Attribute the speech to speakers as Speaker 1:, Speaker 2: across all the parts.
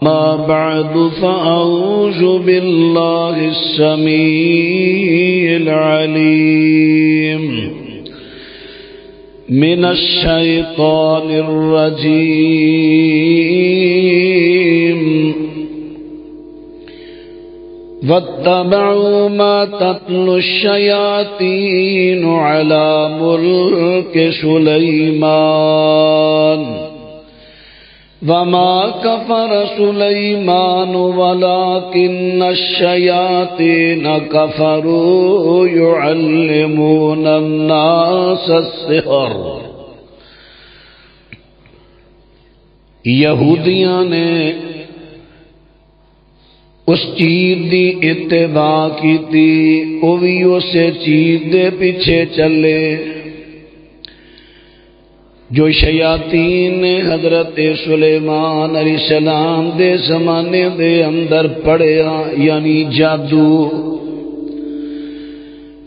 Speaker 1: ما بعد فأعوذ بالله السميع العليم من الشيطان الرجيم واتبعوا ما تتلو الشياطين على ملك سليمان وما كفر سليمان ولكن الشياطين كفروا يعلمون الناس السحر۔ یہودیاں نے اس چیز دی اتباع کی تھی، وہ بھی اسے چیز دے پیچھے چلے جو شیاطین نے حضرت سلیمان علیہ السلام دے زمانے دے اندر پڑھیا، یعنی جادو۔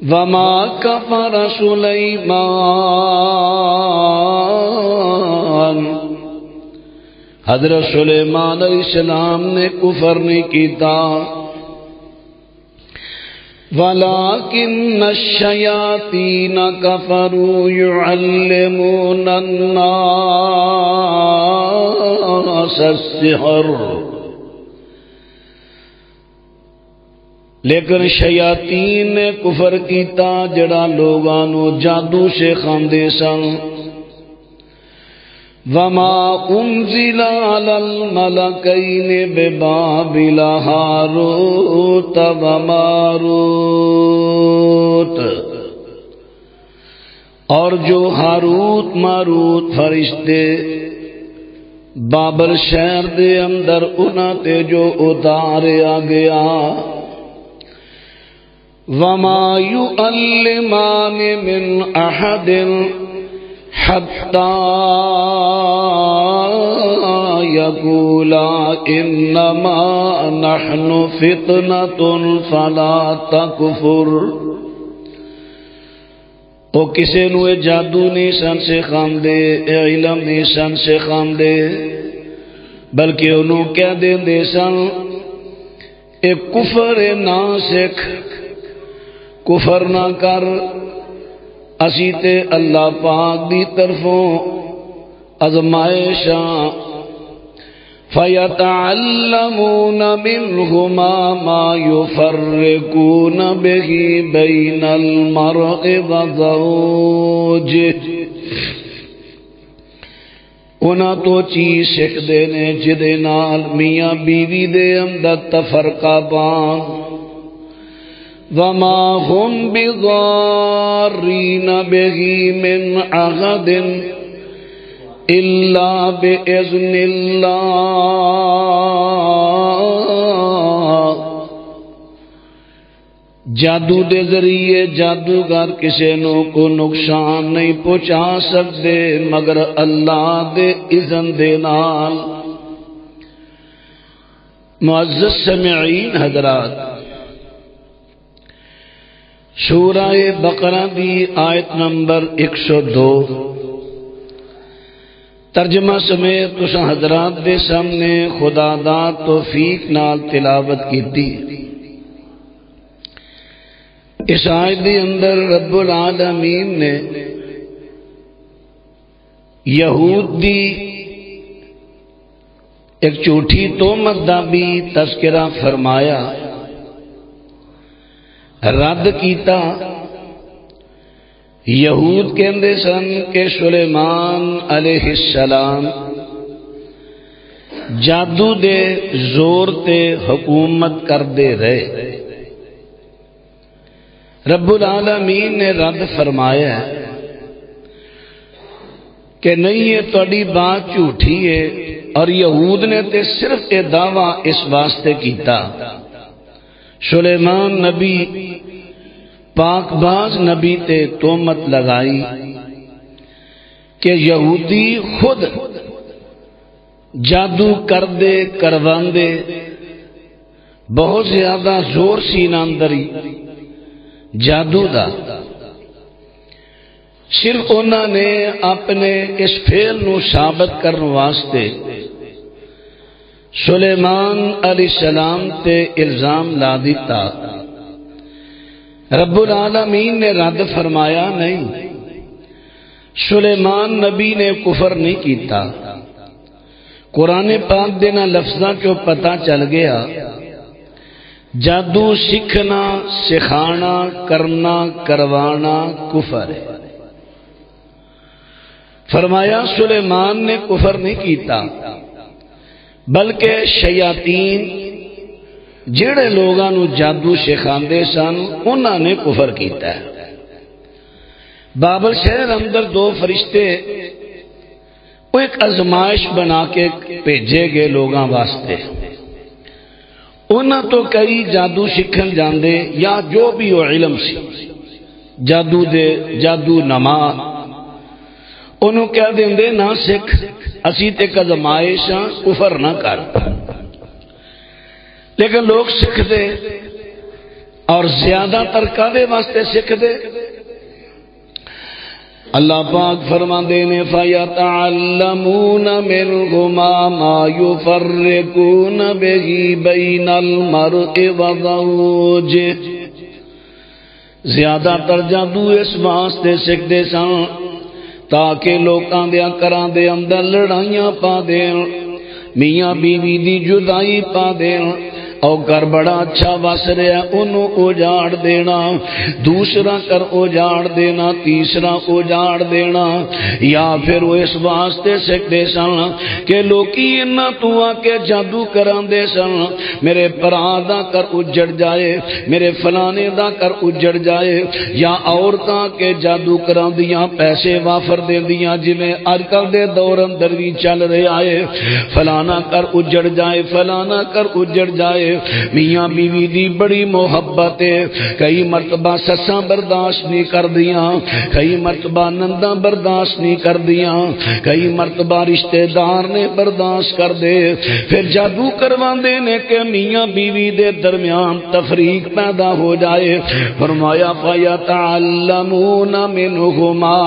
Speaker 1: وما کفر سلیمان، حضرت سلیمان علیہ السلام نے کفر نہیں کیتا، وَلَكِنَّ الشَّيَاطِينَ كَفَرُوا يُعَلِّمُونَ النَّاسَ السِّحْرَ، لیکن شیاطین نے کفر کیتا جڑا لوگاں نو جادو سکھاندے سن۔ وَمَا أُنزِلَ عَلَى الْمَلَكَيْنِ بِبَابِلَ هَارُوتَ وَمَارُوتَ، اور جو ہاروت ماروت فرشتے بابل شہر دے اندر انہاں تے جو اتاریا گیا۔ وَمَا يُعَلِّمَانِ مِنْ أَحَدٍ حَتَّى يَقُولَا إِنَّمَا نَحْنُ فِتْنَةٌ فَلَا تَكْفُرْ، وہ کسے نو جادو نہیں سن سکھاندے، علم نہیں سن سکھاندے، بلکہ انہوں کہہ دے سن اے کفر نہ سکھ، کفر نہ کر، اسی تے اللہ پاک دی طرفوں ازمائشاں۔ فَيَتَعَلَّمُونَ مِنْهُمَا مَا يُفَرِّقُونَ بِهِ بَيْنَ الْمَرْءِ وَزَوْجِهِ، انہاں تو چیز سکھ دے نے جدے نال میاں بیوی دے اندر تفرقہ پان۔ وَمَا هُمْ بِضَارِّينَ بِهِ مِنْ أَحَدٍ إِلَّا بِإِذْنِ اللَّهِ، جادو دے ذریعے جادوگر کسے نو کو نقصان نہیں پہنچا سکتے مگر اللہ دے اذن دے نال۔ معزز سامعین حضرات، سورہ بقرہ دی آیت نمبر 102 ترجمہ سمیت تساں حضرات دے سامنے خدا دا توفیق نال تلاوت کیتی۔ اس آیت دے اندر رب العالمین نے یہود دی ایک جھوٹی تہمت دا بھی تذکرہ فرمایا، رد کیتا۔ یہود کہندے سن کہ سلیمان علیہ السلام جادو دے زور تے حکومت کردے رہے۔ رب العالمین نے رد فرمایا کہ نہیں، یہ تہاڈی بات جھوٹی ہے، اور یہود نے تے صرف یہ دعویٰ اس واسطے کیتا، سلیمان نبی پاک باز نبی تے تہمت لگائی کہ یہودی خود جادو کر دے کرواندے، بہت زیادہ زور سی ناندری جادو دا۔ صرف انہوں نے اپنے اس فعل نو ثابت کرنے واسطے سلیمان علیہ السلام تے الزام لا دیتا، رب العالمین نے رد فرمایا نہیں، سلیمان نبی نے کفر نہیں کیتا۔ قرآن پاک دینا لفظاں چو پتہ چل گیا جادو سیکھنا، سکھانا، کرنا، کروانا کفر ہے۔ فرمایا سلیمان نے کفر نہیں کیتا، بلکہ شیاطین جڑے لوگاں نو جادو سکھاندے سن انہاں نے کفر کیتا ہے۔ بابل شہر اندر دو فرشتے وہ ایک آزمائش بنا کے بھیجے گئے لوگاں واسطے، انہاں تو کئی جادو سیکھن جاندے یا جو بھی وہ علم سی جادو دے جادو نما انہوں کہہ دیندے نہ سکھ، اسی تے آزمائش ہاں، کفر نہ کر۔ لیکن لوگ سکھ دے اور زیادہ تر کادے واسطے سکھ دے؟ اللہ پاک فرما دینے فَيَتَعَلَّمُونَ مِنْهُمَا مَا يُفَرِّقُونَ بِهِ بَيْنَ الْمَرْءِ وَزَوْجِهِ۔ زیادہ تر جادو اس واسطے سکھ دے سن تاکہ لوکاں دیا کراں دے اندر لڑائیاں پا دین، میاں بیوی دی جدائی پا دین، اور گھر بڑا اچھا وس رہا انہوں اجاڑ دینا، دوسرا کر اجاڑ دینا، تیسرا اجاڑ دینا۔ یا پھر وہ اس واسطے سکھتے سن کہ لوکی انہاں تو آ کے جادو کران دے سن، میرے پرا دا کر اجڑ جائے، میرے فلانے دا کر اجڑ جائے، یا عورتاں کے جادو کران دیاں پیسے وافر دے دیاں، جی میں آج کل دے دور اندر بھی چل رہے آئے، فلانا کر اجڑ جائے، فلانا کر اجڑ جائے۔ میاں بیوی دی بڑی محبت ہے، کئی مرتبہ سساں برداشت نہیں کر دیاں، کئی مرتبہ ننداں برداشت نہیں کر دیاں، کئی مرتبہ رشتہ دار نے برداشت کر دے، پھر جادو کروا دے نے کہ میاں بیوی دے درمیان تفریق پیدا ہو جائے۔ فرمایا فَيَتَعَلَّمُونَ مِنْهُمَا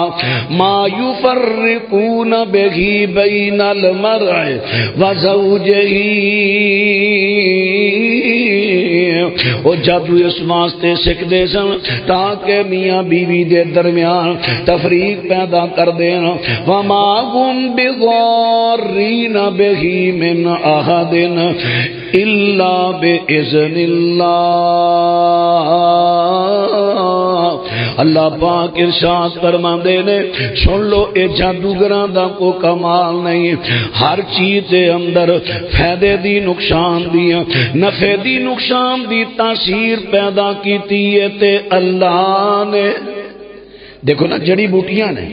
Speaker 1: مَا يُفَرِّقُونَ بِهِ بَيْنَ الْمَرْءِ وَزَوْجِهِ۔ وہ جادو اس واسطے سکھ دے سن تاکہ میاں بیوی دے درمیان تفریق پیدا کر دینا۔ وَمَا هُمْ بِضَارِّينَ بِهِ مِنْ أَحَدٍ إِلَّا بِإِذْنِ اللَّهِ۔ اللہ پاک ارشاد فرماندے نے سن لو اے جادوگراں دا کو کمال نہیں، ہر چیز دے اندر فائدے دی نقصان دی نفع دی نقصان دی تاثیر پیدا کیتی ہے تے اللہ نے۔ دیکھو نا جڑی بوٹیاں نے،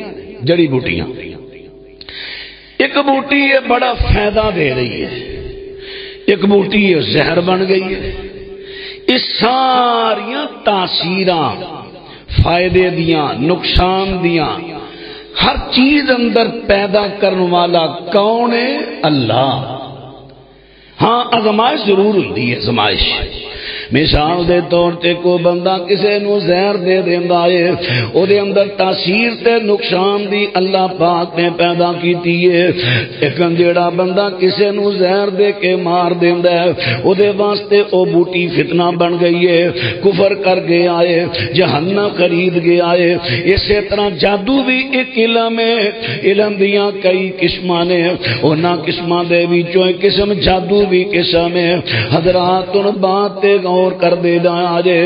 Speaker 1: جڑی بوٹیاں ایک بوٹی ہے بڑا فائدہ دے رہی ہے، ایک بوٹی ہے زہر بن گئی ہے، اس ساریاں تاثیراں فائدے دیاں نقصان دیاں ہر چیز اندر پیدا کرنے والا کون ہے؟ اللہ۔ ہاں آزمائش ضرور ہوندی ہے، آزمائش مثال دے طور تے کو بندہ کسے نو زہر دے دیندا ہے، او دے اندر تاثیر تے نقصان دی اللہ پاک نے پیدا کیتی ہے، لیکن جیڑا بندہ کسے نو زہر دے کے مار دیندا ہے او دے واسطے او بوٹی فتنہ بن گئی ہے، کفر کر گیا ہے، جہنم خرید گیا ہے۔ اسی طرح جادو بھی ایک علم ہے، علم دیاں کئی قسماں نے، انہاں قسماں دے وچوں ایک قسم جادو بھی قسم ہے۔ حضرات ان بات تے غور کر دے جائے،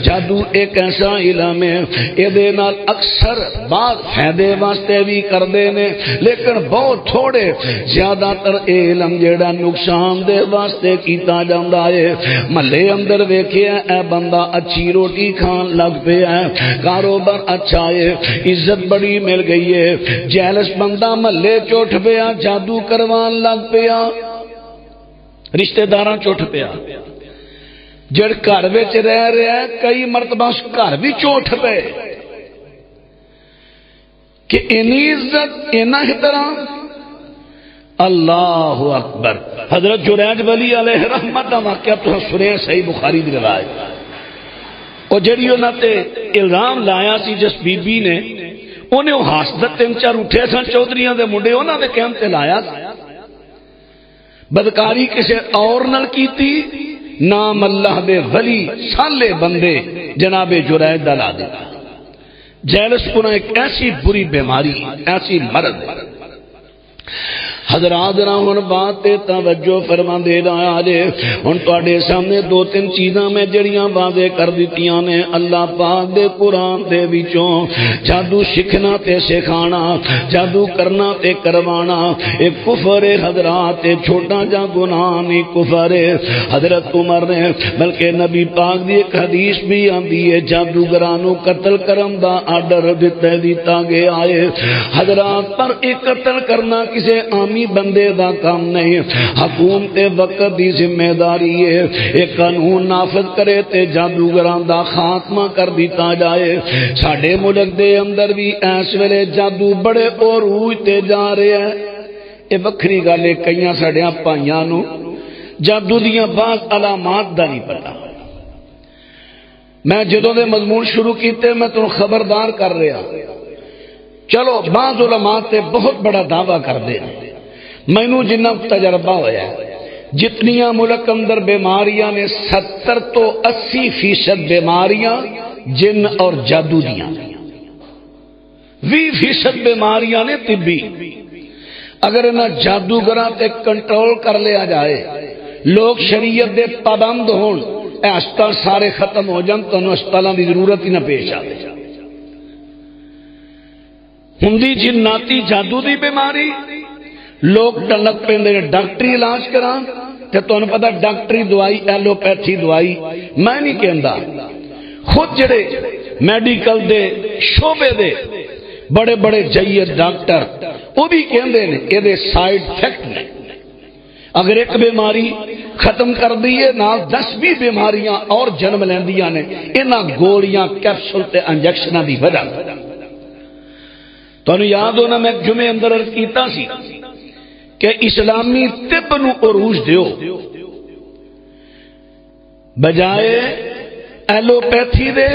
Speaker 1: جادو ایک ایسا علم ہے اے دے نال اکثر بعض فائدے واسطے بھی کر دے نے، لیکن بہت تھوڑے زیادہ تر علم جیڑا نقصان دے واسطے کیتا جاندا ہے۔ محلے اندر ویکھیا اے بندہ اچھی روٹی کھان لگ پیا ہے، کاروبار اچھا ہے، عزت بڑی مل گئی ہے، جیلس بندہ محلے چوٹ پیا، جادو کروان لگ پیا، رشتہ داراں چوٹ پیا، جڑ گھر وچ رہ رہا ہے کئی مرتبہ اس گھر بھی چوٹ پے کہ اینی عزت اینا احترام۔ اللہ اکبر۔ حضرت جریج ولی علیہ رحمت دا واقعہ تو سنیا صحیح بخاری دی روایت، اور جڑی انہاں تے الزام لایا سی جس بی بی نے، انہیں وہ ہاسدت تین چار اٹھے سن چودھریاں دے منڈے، انہاں دے کہن تے لایا بدکاری کسی اور نال کیتی، نام اللہ دے ولی سالے بندے جناب جرید لا دیتا۔ جیلس پورا ایک ایسی بری بیماری، ایسی مرض ہے۔ حضرات ہن بات تے توجہ فرما دے رہا آجے، ہن تواڈے سامنے دو تین چیزاں میں جڑیاں واضح کر دتیاں نے اللہ پاک دے قرآن دے وچوں۔ جادو سکھنا تے سکھانا، جادو کرنا تے کروانا ایک کفر ہے حضرات، چھوٹا جا گناہ نہیں کفر ہے۔ حضرت عمر نے بلکہ نبی پاک دی ایک حدیث بھی آندی ہے جادوگرانوں قتل کرن دا آرڈر دتا گیا ہے حضرات، پر ایک قتل کرنا کسی عامی بندے دا کام نہیں، حکومت وقت دی ذمہ داری ہے ایک قانون نافذ کرے تے جادوگران دا خاتمہ کر دیتا جائے۔ ساڈے ملک دے اندر بھی اس ویلے جادو بڑے عروج تے جا رہے ہیں۔ یہ وکھری گل ہے، کئیاں ساڈیاں پائیاں نو جادو دیاں بعض علامات دا نہیں پتا۔ میں جدوں دے مضمون شروع کیتے میں تنوں خبردار کر رہا، چلو بعض علماء تے بہت بڑا دعویٰ کر دے، مینوں جنہ تجربہ ہویا ہے جتنیاں ملک اندر بیماریاں نے 70 تو 80% بیماریاں جن اور جادو دیاں، 20% بیماریاں نے طبی۔ اگر انہاں جادوگراں تے کنٹرول کر لیا جائے، لوگ شریعت دے پابند ہون، اے ہسپتال سارے ختم ہو جان، تانوں ہسپتالاں دی ضرورت ہی نہ پیش آوے۔ ہندی جناتی جادو دی بیماری لوگ ٹلک پیندے ڈاکٹری علاج کران تے تانوں پتہ ڈاکٹری دوائی ایلوپیتھی دوائی میں نہیں کہندا، خود جڑے میڈیکل دے شعبے دے بڑے بڑے جید ڈاکٹر وہ بھی کہندے نے اے دے سائیڈ افیکٹ نے، اگر ایک بیماری ختم کر دیئے نال 10-20 بیماریاں اور جنم لیندیاں نے انہاں گولیاں کیپسول تے انجیکشناں دی وجہ۔ تانوں یاد ہونا میں جمعے اندر عرض کیتا سی کہ اسلامی طب نو عروج دیو، بجائے ایلوپیتھی دے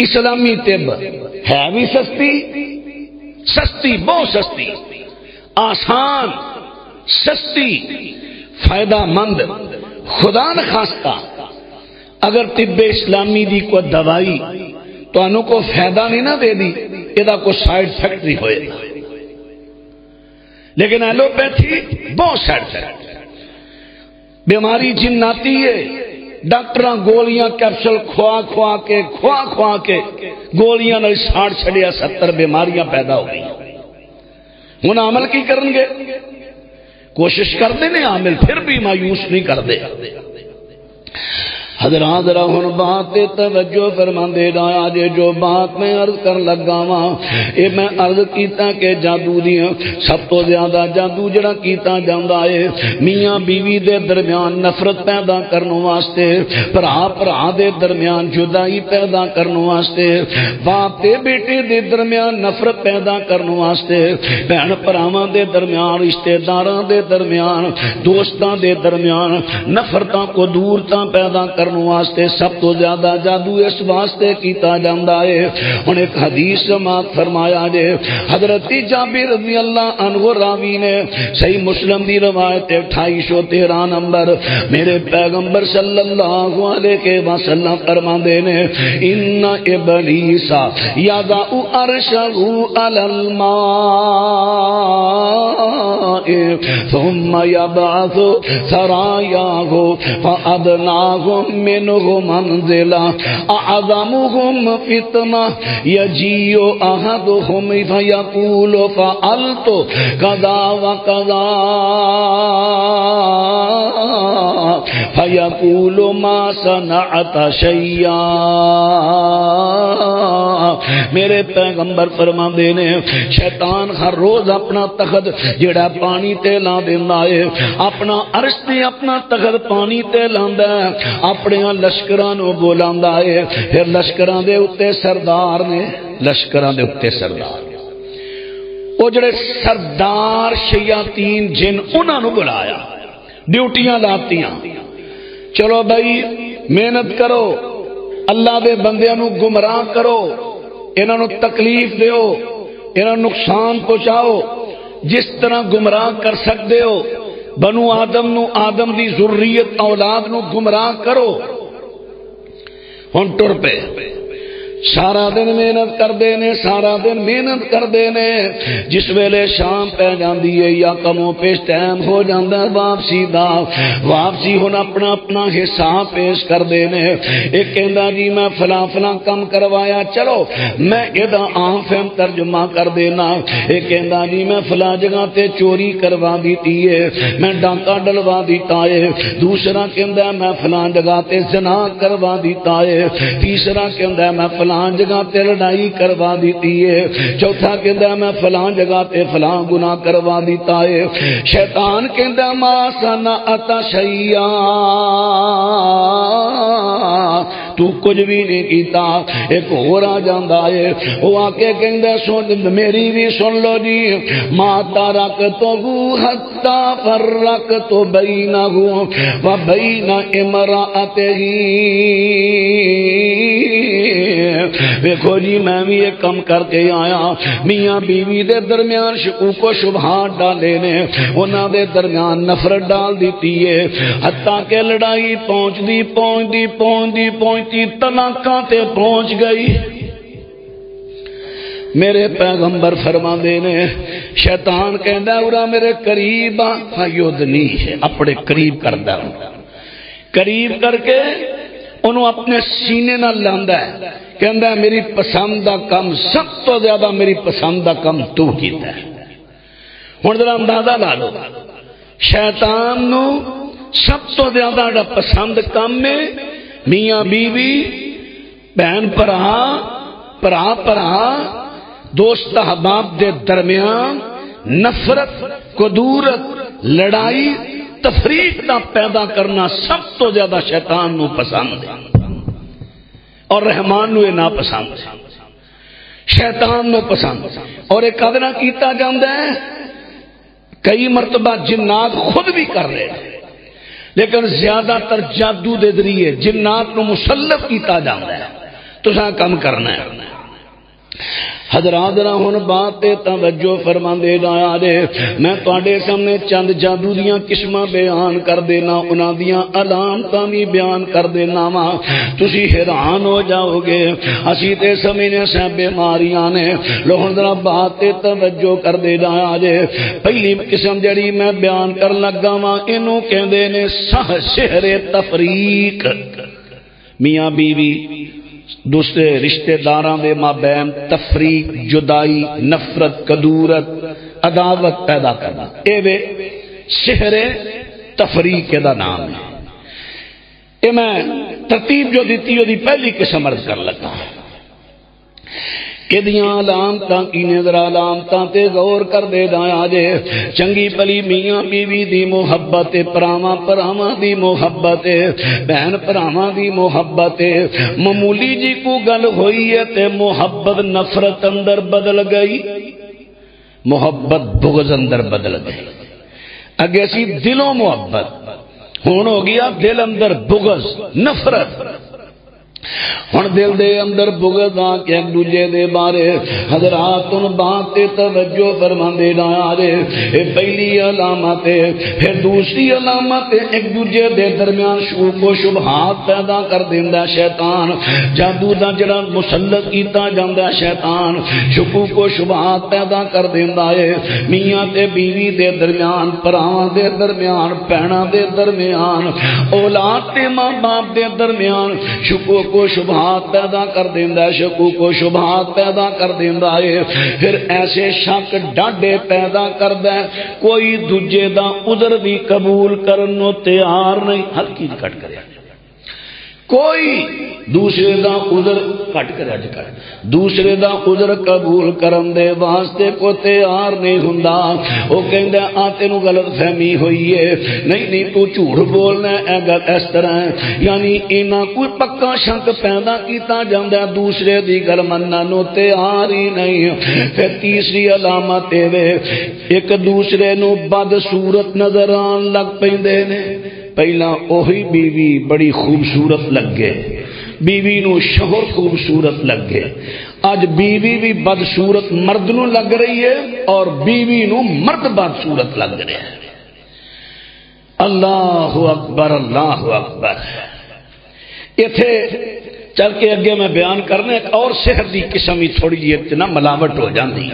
Speaker 1: اسلامی طب ہے بھی سستی بہت سستی، آسان، سستی، فائدہ مند۔ خدا نخواستہ اگر طب اسلامی دی کوئی دوائی تو انہوں کو فائدہ نہیں نہ دے دی، یہ کوئی سائیڈ افیکٹ نہیں ہوئے، لیکن ایلوپیتھی بہت سائیڈ افیکٹ۔ بیماری جناتی ہے، ڈاکٹراں گولیاں کیپسول کھوا کے گولیاں نال ساڑ چھڑیا 70 بیماریاں پیدا ہو گئی۔ ہن عمل کی کرن گے؟ کوشش کرتے ہیں عامل، پھر بھی مایوس نہیں کرتے۔ حضرات ہن بات توجہ فرما دے رہا جے، جو بات میں عرض کر لگا واں اے میں عرض کیتا کہ جادو دیاں سب تو زیادہ جادو جڑا کیتا جاندا ہے میاں بیوی دے درمیان نفرت پیدا کرن واسطے، بھرا دے درمیان جدائی پیدا کرن واسطے، باپ تے بیٹے دے درمیان نفرت پیدا کرن واسطے، بہن بھراواں دے درمیان، رشتہ داراں دے درمیان، دوستاں دے درمیان نفرتاں کو دور تاں پیدا کرن واسطے سب تو زیادہ جادو اس واسطے کیتا جاندا ہے۔ ہن ایک حدیث سماعت فرمایا جے، حضرت جابر رضی اللہ عنہ راوی نے صحیح مسلم دی روایت 2813 نمبر، میرے پیغمبر صلی اللہ علیہ وسلم فرماندے نے ان ابلیس یضع عرشہ علی الماء ثم یبعث سرایاہ فادناہم منہ منزلہ اعظمہم فتنہ یجیء احدہم فیقول فعلت کذا وکذا فیقول ما صنعت شیئا۔ میرے پیغمبر فرماندے نے شیطان ہر روز اپنا تخت جڑا پانی تے لا دیندا ہے، اپنا عرش تے اپنا تخت پانی تے لاندا ہے، اپنے لشکراں نو بولاندا ہے، پھر لشکراں دے اوتے سردار نے، لشکراں دے اوتے سردار او جڑے سردار شیاطین جن انہاں نو بلایا، ڈیوٹیاں لاتیاں، چلو بھائی محنت کرو، اللہ دے بندیاں نو گمراہ کرو، انہاں نو تکلیف دیو، انہاں نو نقصان پہنچاؤ، جس طرح گمراہ کر سکتے ہو بنو آدم نو، آدم دی ذریت اولاد نو گمراہ کرو. ہن ٹر پے سارا دن محنت کردے نے، سارا دن محنت کردے نے. جس ویلے شام پہ جاندی ہے یا کموں پیش ٹائم ہو جاندا ہے واپسی دا، واپسی ہن اپنا اپنا حساب پیش کردے نے. ایک کہندا جی میں فلاں فلاں کم کروایا، چلو میں ادا عام فہم ترجمہ کر دینا. ایک کہندا جی میں فلاں جگہ تے چوری کروا دیتی ہے، میں ڈاکہ ڈلوا دیتا ہے. دوسرا کہندا میں فلاں جگہ تے زنا کروا دیتا ہے. تیسرا کہندا میں فلاں جگہ تے لڑائی کروا دیتی ہے. چوتھا کہندا میں فلاں جگہ تے فلاں گناہ کروا دیتا ہے. شیطان کہندا ما صنعت شیئا، تو کچھ بھی نہیں کیتا. ایک اور آ جاندا ہے، وہ آ کے کہندا سن میری بھی سن لو جی، ما ترکتہ حتی فرقت بینہ و بین امرأتہ. دیکھو جی میں بھی ایک کم کر کے آیا، میاں بیوی دے درمیان شکوک و شبہات ڈالے نے، انہاں دے درمیان نفرت ڈال دیتی ہے، حتیٰ کہ لڑائی پہنچتی طلاقاں تے پہنچ گئی. میرے پیغمبر فرماندے نے شیطان کہندا اورا میرے قریب آ، فیدنی ہے اپنے قریب کردا، قریب کر کے انہوں اپنے سینے نہ لاندا ہے. کہندا ہے میری پسندہ کم، سب تو زیادہ میری پسندہ کم تو کیتا ہے. ہن ذرا اندازہ لا لو، شیطان نو سب تو زیادہ جڑا پسند کم ہے میاں بیوی، بہن بھرا، دوست احباب دے درمیان نفرت، کدورت، لڑائی، تفریق دا پیدا کرنا سب تو زیادہ شیطان نو پسند ہے، اور رحمان نو یہ ناپسند ہے. شیطان نو پسند اور ایک ادنا کیتا جاندا ہے. کئی مرتبہ جنات خود بھی کر رہے ہیں، لیکن زیادہ تر جادو دے ذریعے جنات نو مسلط کیتا جاندا ہے. تساں کم کرنا ہے. حضرات ذرا ہن بات تے توجہ فرماندے جایا جے. میں تواڈے سامنے چند جادو دیاں قسماں بیان کر دینا، انہاں دیاں علامتاں بھی بیان کر دینا وا. تسی حیران ہو جاؤ گے، اسی تے سمجھنے سے بیماریاں نے. لو ہن ذرا بات تے توجہ کر دے جایا جے. پہلی قسم جڑی میں بیان کر لگا وا اینو کہندے نے سحر تفریق. میاں بیوی دوسرے رشتہ داراں دے مابین تفریق، جدائی، نفرت، کدورت، عداوت پیدا کرنا، اے وے سحر تفریق دا نام ہے. اے میں ترتیب جو دیتی ہو دی پہلی قسم عرض کر لگا کہ دیاں علامتاں کی نظر علامتاں تے غور کر دے جایا جے. چنگی پلی میاں بیوی دی محبت، پراواں دی محبت، بہن پراواں دی محبت. معمولی جی کو گل ہوئی ہے تے محبت نفرت اندر بدل گئی، محبت بغض اندر بدل گئی. اگے سی دلوں محبت، ہون ہو گیا دل اندر بغض، نفرت. ہن دل دے اندر بغض آ کے ایک دوجے دے بارے حضرات ان بات تے توجہ فرماندے جایا جے. اے پہلی علامت ہے. پھر دوسری علامت ایک دوجے دے درمیان شکوک و شبہات پیدا کر دیندا شیطان. جادو دا جڑا مسلط کیتا جاندا شیطان، شکوک و شبہات پیدا کر دیندا ہے میاں تے بیوی دے درمیان، پراواں دے درمیان، بہناں دے درمیان، اولاد تے ماں باپ دے درمیان شکوک و شبہات پیدا کر دیندا ہے، شکوک و شبہات پیدا کر دیندا ہے. پھر ایسے شک ڈاڈے پیدا کردا ہے، کوئی دوجے دا عذر بھی قبول کرنو تیار نہیں. ہر چیز کٹ کرے، کوئی دوسرے دا عذر کٹ کرے، دوسرے دا عذر قبول کرن دے واسطے کو تیار نہیں ہوندا. او کہندا آ تینوں غلط فہمی ہوئی ہے، نہیں تو جھوٹ بولنا اے گل اس طرح ہے. یعنی انہاں کوئی پکا شک پیدا کیتا جاندا ہے، دوسرے دی گل منن نو تیار ہی نہیں. پھر تیسری علامت اے وے ایک دوسرے نو بد صورت نظر آن لگ پیندے نے. پہلا اوہی بیوی بڑی خوبصورت لگے، بیوی نو شوہر خوبصورت لگے. اج بیوی بھی بدصورت مرد نو لگ رہی ہے اور بیوی نو مرد بدصورت لگ رہا ہے. اللہ اکبر اللہ اکبر. ایتھے چل کے اگے میں بیان کرنے اور سحر دی قسم ہی تھوڑی جی اتنا ملاوٹ ہو جاندی.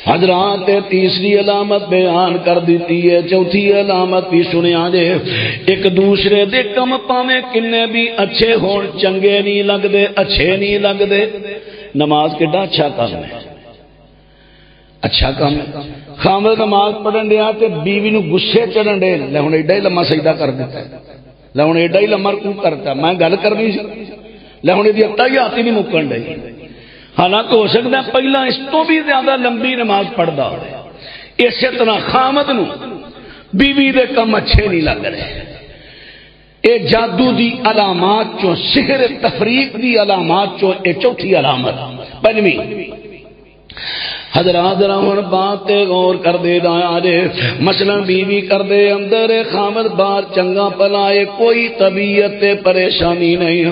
Speaker 1: حضرات تیسری علامت بیان کر دیتی ہے، چوتھی علامت بھی سنیا جے. ایک دوسرے دے کم پاویں کنے بھی اچھے ہون چنگے نہیں لگدے، اچھے نہیں لگدے. نماز کڈا اچھا کام ہے، اچھا کام ہے. خامد نماز پڑھن دیا تے بیوی نو غصے چڑھن دے، لے ہن ایڈا ہی لمحہ سجدہ کر دیتا ہے، لے ہن ایڈا ہی لمحہ رکوع کرتا. میں گل کرنی سی، لے ہن دی تحیات ہی نہیں مکن دے. حالانکہ ہو سکتا ہے پہلا اس تو بھی زیادہ لمبی نماز پڑھدا ہو. اسی طرح خامد نو بیوی دے کم اچھے نہیں لگ رہے. اے جادو دی علامات چوں، سحر تفریق دی علامات چوں اے چوتھی علامت. پنجویں حضرات ہن بات تے غور کر دے دایا جے. مثلا بیوی کر دے اندر خامد بار چنگا پلائے، کوئی طبیعت تے پریشانی نہیں،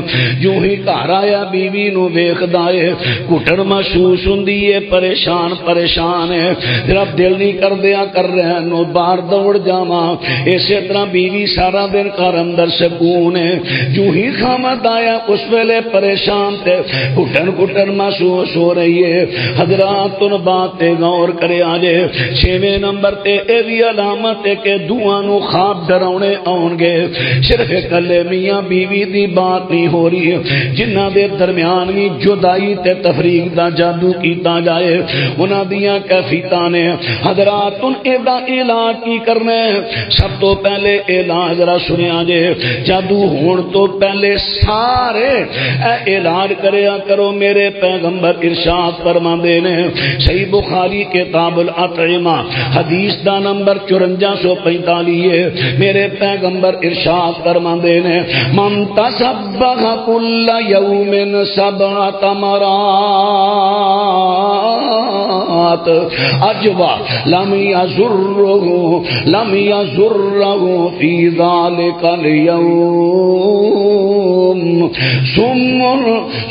Speaker 1: جو ہی گھر آیا بیوی نو ویکھدا اے گھٹن محسوس ہوندی ہے، پریشان پریشان ہے، جرا دل نہیں کردیا کر رہے نو باہر دوڑ جاواں. اسی طرح بیوی سارا دن گھر اندر سکون ہے، جو ہی خامد آیا اس ویلے پریشان تے گھٹن گھٹن محسوس ہو رہی ہے. حضرات تن بات تے غور کرے آجے. 6ویں نمبر تے اے بھی علامت ہے کہ دعاں نو خواب ڈراونے آن گے. صرف کلے میاں بیوی دی بات نہیں ہو رہی، جنہ دے درمیان بھی جدائی تے تفریق دا جادو کیتا جائے انہاں دیاں کیفیتاں نے. حضرات ان دا علاج کی کرنا ہے؟ سب تو پہلے علاج ذرا سنیا جے. جادو ہون تو پہلے سارے اے علاج کریا کرو. میرے پیغمبر ارشاد فرماندے نے، صحیح بخاری کتاب الاطعمہ حدیث دا نمبر 5445 ہے. میرے پیغمبر ارشاد فرماندے نے، من تصبح کل یوم 7 تمرات اجوا لم یضرہ فی ذلک اليوم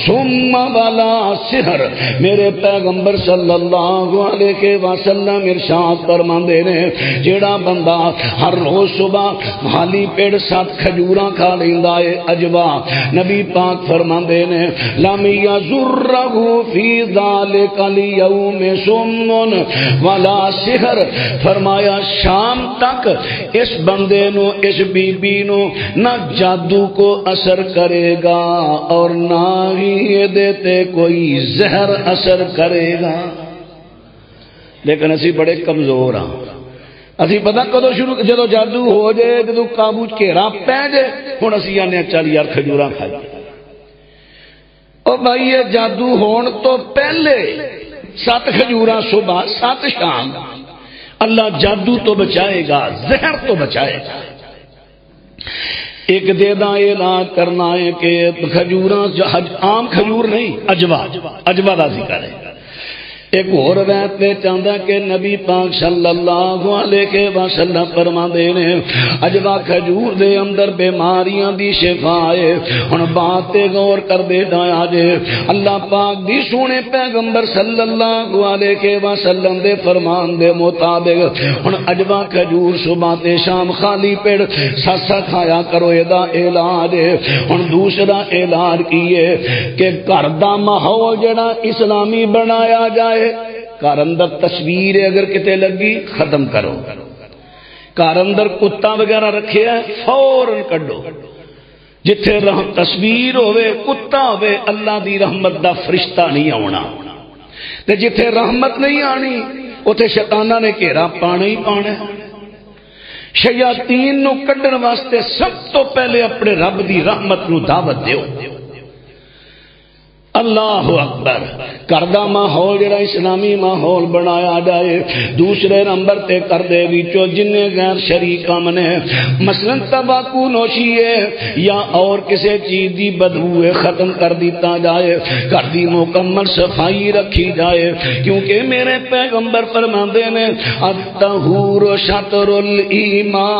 Speaker 1: ثم بلا سحر. میرے پیغمبر صلی اللہ علیہ وسلم ارشاد فرماندے نے، جیڑا بندہ ہر روز صبح خالی پیٹ 7 کھجوراں کھا لیندا ہے اجوا، نبی پاک فرماندے نے لم یضرہ فی ذلک الیوم سم ولا سحر. فرمایا شام تک اس بندے نو، اس بی بی نو نہ جادو کو اثر کرے گا اور نہ ہی یہ دیتے کوئی زہر اثر کرے گا. لیکن اسی بڑے کمزور ہاں. اسی پتہ کدو شروع جدو جادو ہو جائے، جدو قابو گھیرا پہ جائے، ہن اسی آنے چل یار کھجوراں کھا جائے. او بھائی یہ جادو ہون تو پہلے 7 کھجوراں صبح 7 شام. اللہ جادو تو بچائے گا، زہر تو بچائے گا. ایک دے دا علاج کرنا ہے کہ کھجوراں عام کھجور نہیں، اجوا دا ذکر ہے. ایک اور روایت میں چاہتا کہ نبی پاک صلی اللہ علیہ وسلم فرماندے نے، اجوا کھجور دے اندر بیماریاں دی شفا ہے. ہن بات تے غور کر دے دایا جے. اللہ پاک دی سونے پیغمبر صلی اللہ علیہ وسلم دے فرمان دے مطابق ہن اجوا کھجور صبح تے شام خالی پیٹ ساسا کھایا کرو. دا علاج ہے. ہن دوسرا علاج کی ہے کہ گھر دا ماحول جڑا اسلامی بنایا جائے. گھر اندر تصویر اگر کتے لگی ختم کرو. گھر اندر کتا وغیرہ رکھے فوراً کڈو. جتھے تصویر ہوئے کتا ہوئے اللہ دی رحمت دا فرشتہ نہیں آنا. تے جتھے رحمت نہیں آنی اتھے شیطانہ نے گھیرا پانا ہی پانا. شیاطین نو کڈن واسطے سب تو پہلے اپنے رب دی رحمت نو دعوت دیو. اللہ اکبر. کردہ ماحول جڑا اسلامی ماحول بنایا جائے. دوسرے نمبر تے کردے وچوں جننے غیر شریک کام نے، مثلا تمباکو نوشی ہے یا اور کسی چیز دی بدبو ختم کر دیتا جائے. گھر دی مکمل صفائی رکھی جائے، کیونکہ میرے پیغمبر فرماندے نے الطہور شطر الایمان.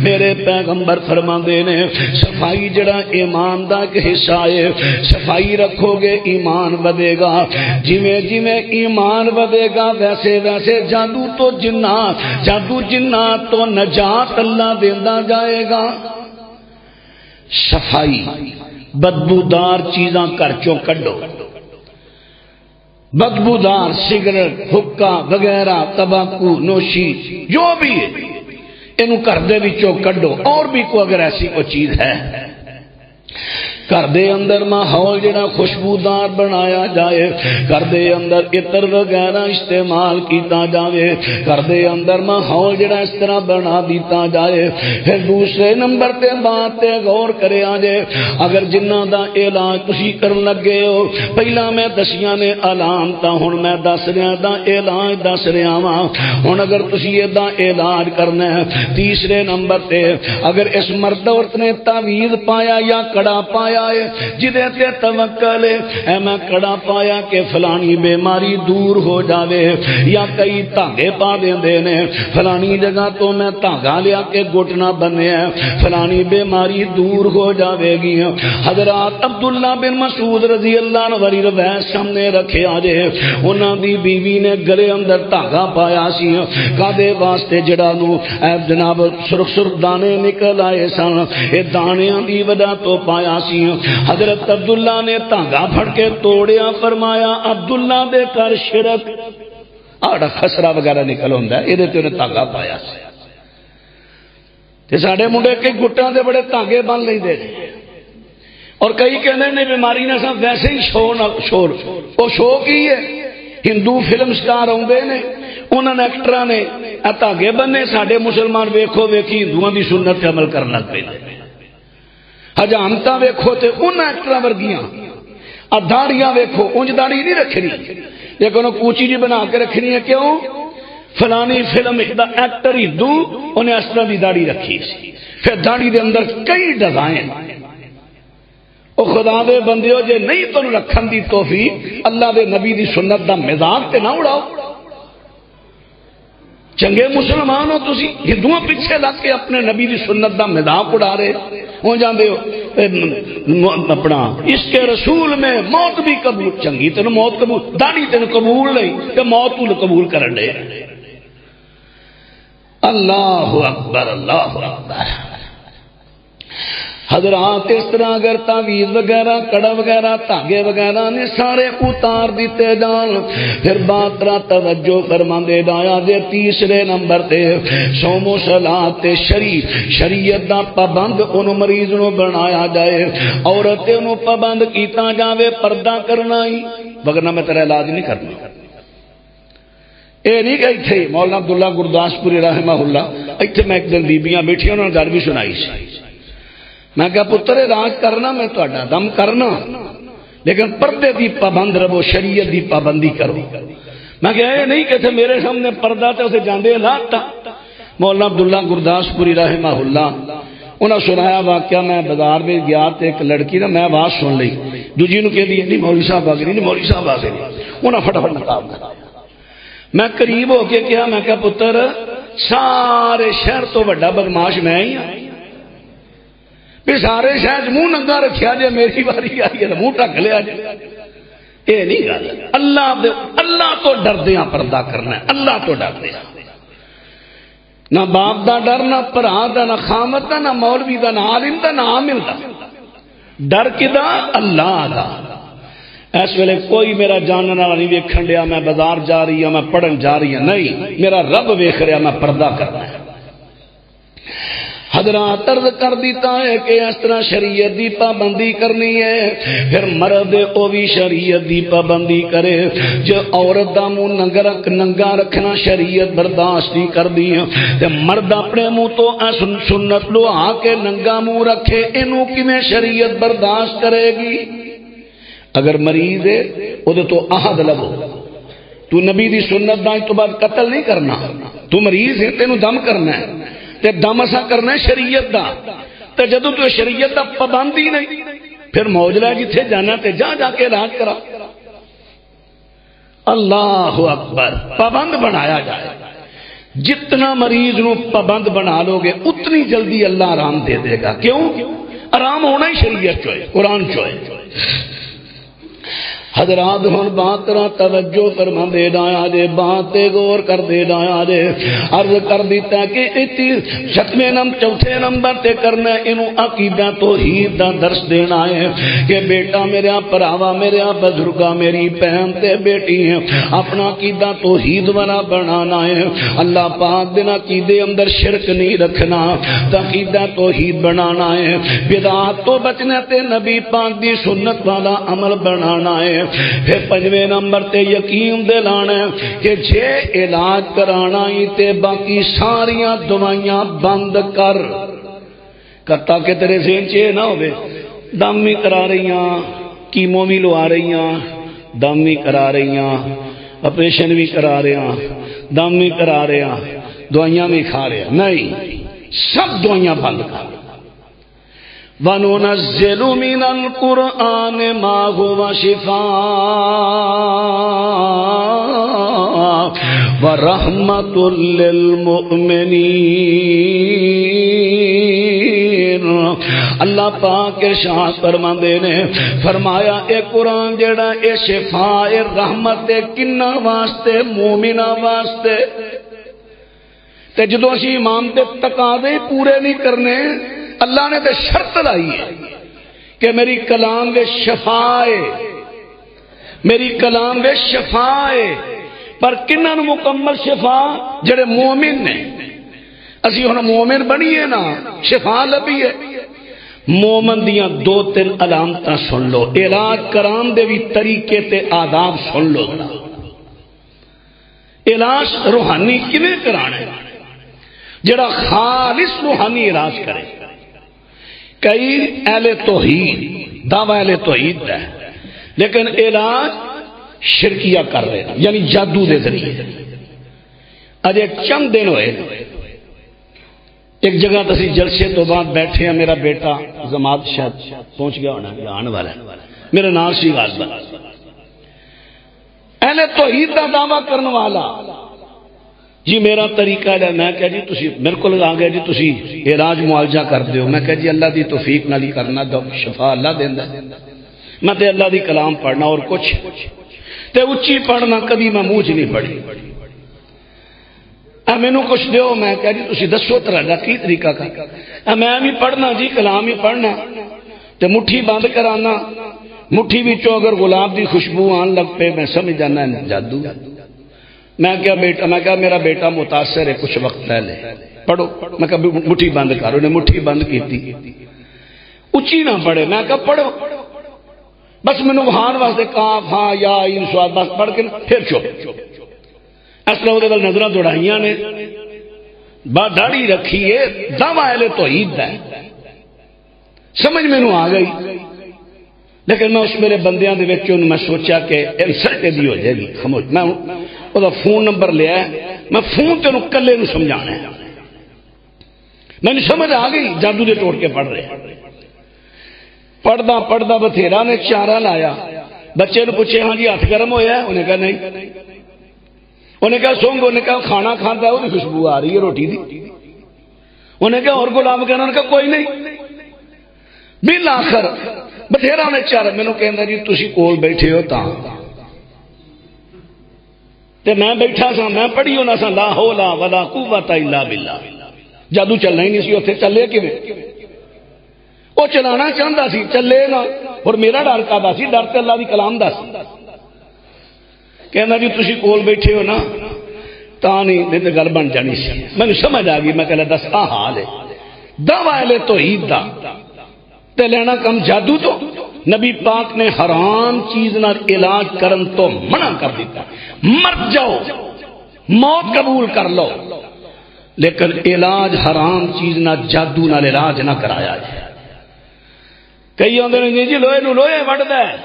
Speaker 1: میرے پیغمبر فرماندے نے صفائی جڑا ایمان دا ایک حصہ ہے، صفائی رکھو گے ایمان ودے گا، جویں جویں ایمان ودے گا ویسے ویسے جادو تو جنات تو نجات اللہ دیندا جائے گا۔ صفائی، بدبودار چیزاں گھر چوں کڈو، بدبودار سگریٹ، حکا وغیرہ، تمباکو نوشی جو بھی ہے انہوں گھر دے وچوں کڈو۔ اور بھی کوئی اگر ایسی کوئی چیز ہے گھر دے اندر ماحول جڑا خوشبودار بنایا جائے، گھر دے اندر عطر وغیرہ استعمال کیتا جائے، گھر دے اندر ماحول جڑا اس طرح بنا دیتا جائے۔ پھر دوسرے نمبر تے بات تے غور کرے آجے، اگر جنہ دا علاج تسی کرن لگے ہو، پہلا میں دسیاں نے علامتاں، ہن میں دس رہا دا علاج دس رہا ہاں۔ ہن اگر تسی دا علاج کرنا ہے، تیسرے نمبر تے اگر اس مرد عورت نے تعویذ پایا یا کڑا پایا جدے تے توکل ہے، اے میں کڑا پایا کہ فلانی بیماری دور ہو جاوے، یا کئی دھاگے پا دیندے نے فلانی جگہ تو میں دھاگا لیا کے گھٹنا بنے ہے، فلانی بیماری دور ہو جاوے گی۔ حضرات عبداللہ بن مسعود رضی اللہ عنہ وری روایت سامنے رکھے آجے، انہاں دی بیوی نے گلے اندر دھاگا پایا سی، کادے واسطے جڑا نو اے جناب سرخ سرخ دانے نکل آئے سن، اے دانیاں دی وجہ تو پایا سی۔ حضرت عبداللہ نے دھاگا پھڑ کے توڑیا، فرمایا عبداللہ دے کر شرک، آڑا خسرہ وغیرہ نکل ہوندا ہے، ادھے تے انہیں دھاگا پایا سی۔ تے ساڑے منڈے کئی گھٹاں دے بڑے دھاگے بن لئی دے، اور کئی کہنے نے بیماری نے سب ویسے ہی شور وہ شو کی ہے۔ ہندو فلم سٹار ہوندے نے، انہاں نے ایکٹراں نے دھاگے بننے، ساڈے مسلمان ویکھو ویکھی ہندوؤں دی سنت تے عمل کرن لگ پے۔ حجامتاں ویکھو تے انہاں ایکٹراں ورگیاں، داڑیاں ویکھو انج داڑھی نہیں رکھنی، لیکن وہ کوچی جی بنا کے رکھنی ہے۔ کیوں؟ فلانی فلم دا ایکٹر ہندو انہیں اس طرح دی داڑھی رکھی سی، پھر داڑھی دے اندر کئی ڈیزائن۔ او خدا دے بندیو، جے نہیں تانوں رکھن دی توفیق، اللہ دے نبی دی سنت دا مذاق تے نہ اڑاؤ۔ چنگے مسلمان ہو تسی، ہندوؤں پیچھے لگ کے اپنے نبی دی سنت دا مذاق اڑا رہے ہو جاندے ہو۔ اپنا اس کے رسول میں موت بھی قبول، چنگی تینوں موت قبول، داڑھی تینوں قبول نہیں تے موت تو قبول کرن دے۔ اللہ اکبر، اللہ اکبر۔ حضرات اس طرح اگر تعویذ وغیرہ کڑا وغیرہ دھاگے وغیرہ نے سارے اتار دیتے جان، پھر بات را توجہ فرماندے جایا جے تیسرے نمبر تے صوم و صلاۃ تے شریعت دا پابند ان مریض نو بنایا جائے، عورت نو پابند کیتا جاوے پردہ کرنا ہی، وگرنہ میں تیرا علاج نہیں کرنا۔ اے نہیں گئی تھے مولانا عبداللہ گرداسپوری رحمہ اللہ، ایتھے میں ایک دن بیبیاں بیٹھی انہوں نے گل بھی سنائی سی، میں کہا پتر راج کرنا میں تو دم کرنا، لیکن پردے دی پابند رہو، شریعت دی پابندی کرو۔ میں کہا اے نہیں کہ میرے سامنے پردہ تے اسے جاندے لاتا۔ مولانا عبداللہ گرداسپوری رحمہ اللہ انہوں نے سنایا واقعہ، میں بازار میں گیا تے ایک لڑکی نا میں آواز سن لی، دوجی نو کہہ دی نہیں مولوی صاحب آ گئے، نہیں مولوی صاحب آ گئے، انہوں نے فٹافٹ نقاب کرا۔ میں قریب ہو کے کہا، میں کہا پتر سارے شہر تو بڑا بدماش میں ہی ہوں، بھی سارے شاید منہ ننگا رکھیا جے میری باری آئی ہے منہ ٹک لیا جے۔ یہ نہیں گل، اللہ تو ڈردیاں پردہ کرنا ہے، اللہ تو ڈردیاں، نہ باپ دا ڈر، نہ بھرا دا، نہ خامد دا، نہ مولوی دا، نہ عالم دا، نہ عامل دا، ڈر کدا؟ اللہ دا۔ اس ویلے کوئی میرا جاننے والا نہیں ویکھن دیا میں بازار جا رہی ہوں، میں پڑھن جا رہی ہوں، نہیں، میرا رب ویکھ رہا، میں پردہ کرنا ہے۔ حضرات عرض کر دیتا ہے کہ اس طرح شریعت دی پابندی کرنی ہے، پھر مرد او بھی شریعت دی پابندی کرے۔ جو عورت دا منہ ننگا رکھنا شریعت برداشت نہیں کر دی، تے مرد اپنے منہ تو سنت لو آ کے ننگا منہ رکھے، اینو کیویں شریعت برداشت کرے گی؟ اگر مریض ہے وہ تو عہد لو، تو نبی دی سنت دا تو بعد قتل نہیں کرنا، تو مریض ہے تینوں دم کرنا ہے، تے دم اسا کرنا ہے شریعت دا، تے جدوں تو شریعت دا پابندی نہیں پھر موجلہ جتھے جانا تے جا جا کے علاج کرا۔ اللہ اکبر، پابند بنایا جائے۔ جتنا مریض نو پابند بنا لو گے اتنی جلدی اللہ آرام دے دے گا. کیوں؟ آرام ہونا ہی شریعت چوئے، قرآن چوئے. حضرات ہن بات را توجہ فرما دے ڈایا جے، بات غور کر دے ڈایا جے. عرض کر دیتا کہ اتی چوتھے نمبر تے کرنا انہوں عقیدہ توحید دا درس دینا ہے کہ بیٹا میرا پراوا میرا بزرگا میری بہن تے بیٹی ہیں، اپنا عقیدہ توحید والا بنانا ہے. اللہ پاک دے عقیدے اندر شرک نہیں رکھنا، عقیدہ توحید بنانا ہے. بدعات تو بچنا تے نبی پاک دی سنت والا عمل بنانا ہے. پھر پنجویں نمبر تے یقین دلانا ہے کہ جے علاج کرانا ہی تے باقی ساریاں دوائیاں بند کر تاکہ تیرے ذہن چے نہ ہوئے دم بھی کرا رہی ہیں، کیمو بھی لوا رہی ہیں، دم بھی کرا رہی ہیں، آپریشن بھی کرا رہے ہیں، دم بھی کرا رہے ہیں، دوائیاں بھی کھا رہے ہیں. نہیں، سب دوائیاں بند کر. وَنُنَزِّلُ مِنَ الْقُرْآنِ مَا هُوَ شِفَاءٌ وَرَحْمَةٌ لِّلْمُؤْمِنِينَ. اللہ پاک ارشاد فرماندے نے فرمایا اے قرآن جڑا اے شفاء رحمت کنہ واسطے؟ مومنہ واسطے. تے جدوں اسی امام دے تقاضے پورے نہیں کرنے، اللہ نے تو شرط لائی ہے کہ میری کلام دے شفائے، میری کلام دے شفائے. پر کنہاں نوں مکمل شفا؟ جڑے مومن نے. اسی ہن مومن بنیے نا، شفا لبھی ہے. مومن دیاں دو تین علامتاں سن لو، علاج کران دے بھی طریقے تے آداب سن لو. علاج روحانی کیویں کرانا ہے؟ جڑا خالص روحانی علاج کرے. کئی اہل توحید دعوی اہل توحید ہے لیکن علاج شرکیہ کر رہے ہیں، یعنی جادو دے ذریعے. اج ایک چند دن ہوئے ایک جگہ تسی جلسے تو بعد بیٹھے ہیں، میرا بیٹا زماد شاید پہنچ گیا ہونا یا آنے والا ہے، میرا نام سی غالبا. اہل توحید دا دعویٰ کرنے والا جی میرا طریقہ ہے. میں کہا جی تسی میرے کو آ گیا جی تسی علاج معالجہ کر دیو. میں کہا جی اللہ دی توفیق نال ہی کرنا، شفا اللہ دیندا. میں تے اللہ دی کلام پڑھنا اور کچھ تے اچھی پڑھنا، کبھی میں منہ چ نہیں پڑھی. مینوں کچھ دیو. میں کہا جی تسی دسو تہاڈا کی طریقہ کا. میں بھی پڑھنا جی کلام ہی پڑھنا تے مٹھی بند کرانا، مٹھی وچوں اگر گلاب دی خوشبو آن لگ پے میں سمجھ جانا ہے جادو. میں کہا بیٹا، میں کہا میرا بیٹا متاثر ہے کچھ وقت پہلے، پڑھو. میں کہا مٹھی بند کرو. انہیں مٹھی بند کی تھی، اچھی نہ پڑھے. میں کہا پڑھو بس مینوں وہاں واسطے کاف ہاں یا عین سواد بس پڑھ کے پھر چپ. اس طرح وہ نظر دوڑائیاں نے، داڑھی رکھی ہے، دعویٰ اہل توحید ہے. سمجھ مینوں آ گئی. لیکن میں اس میرے بندیاں دے وچ میں سوچا کہ انسلٹ دی ہو جائے گی. خاموش. میں وہ فون نمبر لیا، میں فون تینوں کلے نوں سمجھانا ہے. میں سمجھ آ گئی جادو دے ٹوٹ کے پڑھ رہے. پڑھدا پڑھدا بتھیرا نے چارہ لایا. بچے نے پوچھے ہاں جی ہاتھ گرم ہویا ہے؟ انہیں کہا نہیں. انہیں کہا سونگ؟ انہیں کہا کھانا کھاتا ہے وہ خوشبو آ رہی ہے روٹی دی. انہیں کہا اور گلاب کہنا؟ انہیں کہا کوئی نہیں. بالآخر بتھیرا نے چارہ مینوں کہندا جی تسی کول بیٹھے ہو تاں تے میں بیٹھا سا، میں پڑھی ہونا سا لا حول ولا قوت الا باللہ. جادو چلنا ہی نہیں سی اوتھے. چلے کیویں؟ وہ چلانا چاہتا سی، چلے نہ. اور میرا ڈر کا سی، ڈر تے اللہ دی کلام دا سی. کہندا جی تسی کول بیٹھے ہو نا تاں نہیں تے گل بن جانی سی. مینوں سمجھ آ گئی. میں کہلا دس آ حال ہے دعویٰ اہل توحید دا تے لینا کم جادو تو. نبی پاک نے حرام چیز نہ علاج کرن تو منع کر دیتا. مر جاؤ موت قبول کر لو لیکن علاج حرام چیز نہ جادو نہ علاج نہ کرایا جائے. کئی آدھے نے جی لوہے نو لوہے وڈدا ہے،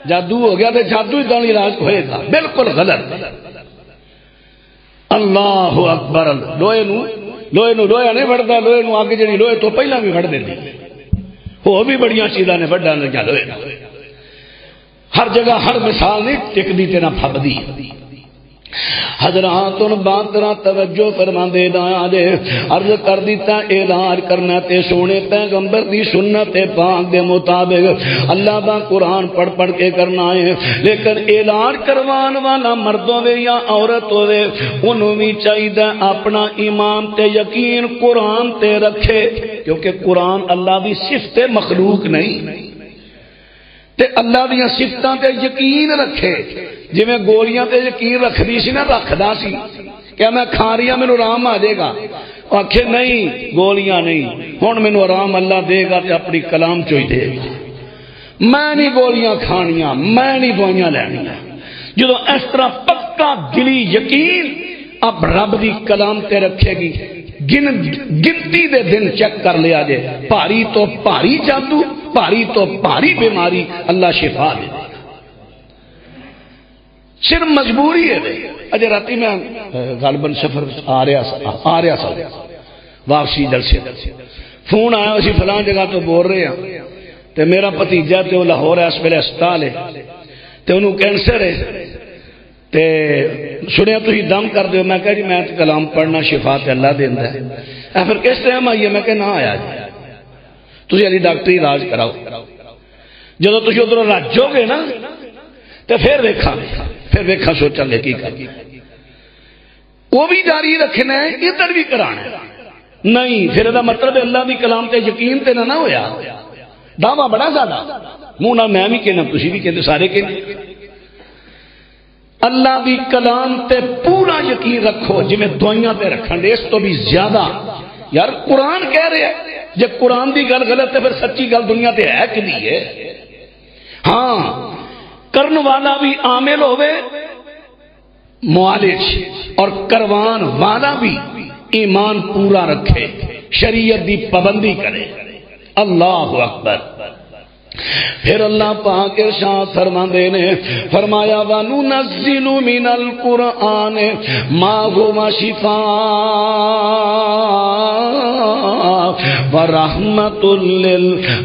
Speaker 1: جادو ہو گیا تو جادو ہی دان علاج ہوئے گا. بالکل غلط. اللہ اکبر. لوہے نو لوہا نہیں وڈدا، لوہے نو اگ جڑی لوہے تو پہلا بھی وڈ دیندی. ہو بھی بڑیاں چیزاں نے وڈا لگا لوہے. ہر جگہ ہر مثال نہیں ٹکدی تے نہ پھبدی. حضرات ان باتراں توجہ فرما دے دایا جے عرض کر دیتا اعلان کرنا تے سونے پیغمبر دی سنت پاک دے مطابق اللہ دا قرآن پڑھ پڑھ کے کرنا ہے، لیکن اعلان کروان والا مرد ہوے یا عورت ہوے انہوں بھی چاہیے اپنا ایمان تے یقین قرآن تے رکھے، کیونکہ قرآن اللہ دی صفت مخلوق نہیں تے اللہ دیاں صفتاں تے یقین رکھے۔ جی میں گولیاں تے یقین رکھ دی سی نا رکھدا سی کہ میں کھا رہی ہوں مینوں آرام آ جائے گا، آکھے نہیں گولیاں نہیں، ہن مینوں آرام اللہ دے گا تے اپنی کلام چوئی دے گا، میں نہیں گولیاں کھانیاں، میں نہیں دوائیاں لینیاں۔ جدو اس طرح پکا دلی یقین اب رب دی کلام تے رکھے گی، گنتی دے دن چیک کر لیا جائے، بھاری تو بھاری جادو، بھاری تو بھاری بیماری اللہ شفا دے دے، صرف مجبوری ہے۔ اجے راتی میں غالباً سفر آ رہا سا واپسی جلسے فون آیا اسی فلان جگہ تو بول رہے ہیں تے میرا بھتیجا تے وہ لاہور ہے، اس ویلے ہسپتال ہے تے انہوں کینسر ہے تے سنیا تسی دم کر دیو، میں کہا جی میں تے کلام پڑھنا شفا تے اللہ دیندا ہے، پھر کس ٹائم آئیے؟ میں کہ نہ آیا جی تسی علی ڈاکٹری علاج کراؤ، جدو تسی ادھر رجو گے نا تے پھر ویکھا سوچا گے کی کر وہ بھی جاری رکھنا ہے ادھر بھی کرانا ہے، نہیں پھر یہ مطلب اللہ دی کلام تے یقین تے نہ ہویا، دعویٰ بڑا زیادہ منہ نہ میں بھی کہنا تسی بھی کہتے سارے کہنے، اللہ دی کلام تے پورا یقین رکھو جی میں دوائیاں تے رکھن دے، اس تو بھی زیادہ یار قرآن کہہ رہے ہیں، جب قرآن دی گل غلط ہے پھر سچی گل دنیا تے ہے کہ نہیں ہے؟ ہاں کرن والا بھی عامل ہوئے معالج، اور کروان والا بھی ایمان پورا رکھے، شریعت دی پابندی کرے۔ اللہ اکبر۔ پھر اللہ پاک ارشاد فرماندے نے فرمایا وَنُنَزِّلُ مِنَ الْقُرْآنِ مَا هُوَ شِفَاءٌ وَرَحْمَةٌ لِّلْمُؤْمِنِينَ۔